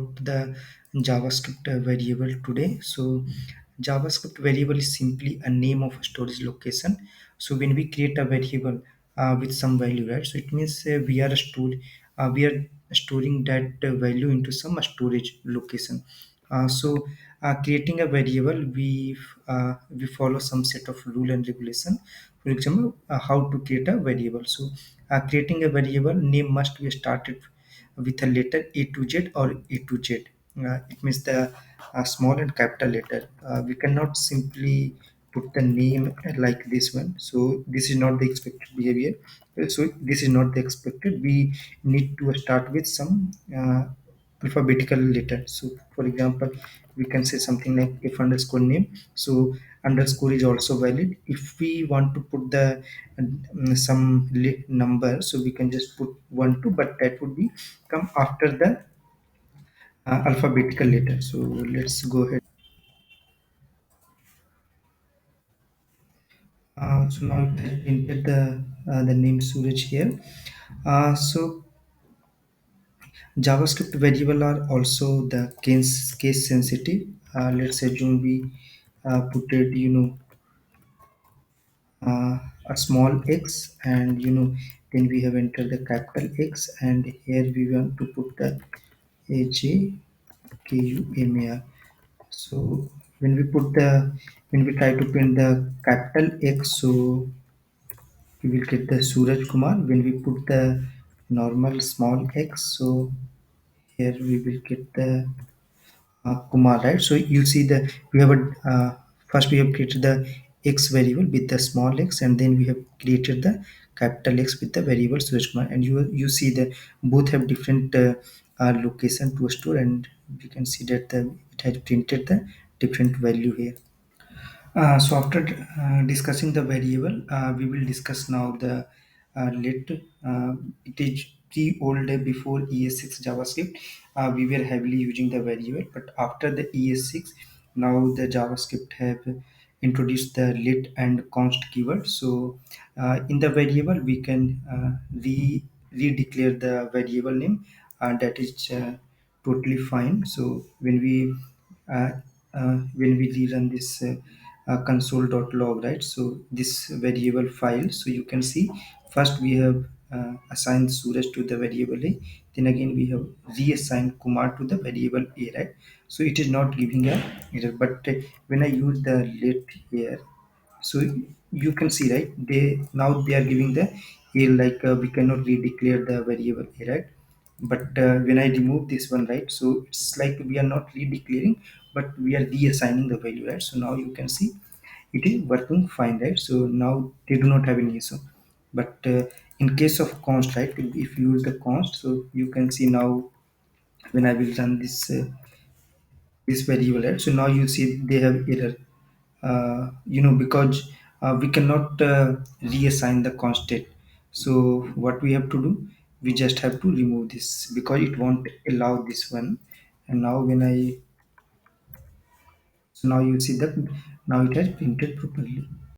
about the JavaScript variable today. So JavaScript variable is simply a name of a storage location. So when we create a variable with some value, right? So it means we are storing that value into some storage location. Creating a variable, we follow some set of rule and regulation. For example, how to create a variable. Creating a variable name must be started with a letter A to Z or A to Z. It means the small and capital letter. We cannot simply put the name like this one. So this is not the expected behavior. So this is not the expected. We need to start with some alphabetical letter. So for example, we can say something like if underscore name. So underscore is also valid. If we want to put the some number, so we can just put 1 2, but that would be come after the alphabetical letter. So let's go ahead. So now it has printed the name Suraj here. So JavaScript variable are also the case sensitive. Let's assume we put it, a small x, and then we have entered the capital X, and here we want to put the AJKUMAR. So when we put the when we try to print the capital X, so we will get the Suraj Kumar. When we put the normal small x, so here we will get the Kumar, right? So you see the we have a first we have created the x variable with the small x, and then we have created the capital X with the variable Suraj Kumar, and you see that both have different location to store, and we can see that it has printed the different value here. So after discussing the variable, we will discuss now the let. It is the old day before ES6 JavaScript. We were heavily using the variable, but after the ES6, now the JavaScript have introduced the let and const keyword. So in the variable, we can redeclare the variable name. That is totally fine. So uh, when we rerun this console.log, right? So this variable file, so you can see first we have assigned Suraj to the variable A, then again we have reassigned Kumar to the variable A, right? So it is not giving a error, but when I use the let here, so you can see, right, they are giving the a, like we cannot redeclare the variable a, right? But when I remove this one, right, so it's like we are not redeclaring, but we are reassigning the value, right? So now you can see it is working fine, right? So now they do not have any issue. But in case of const, right, if you use the const, so you can see now when I will run this variable, right? So now you see they have error, because we cannot reassign the constant. So what we have to do, we just have to remove this because it won't allow this one. And now so now you see that now it has printed properly.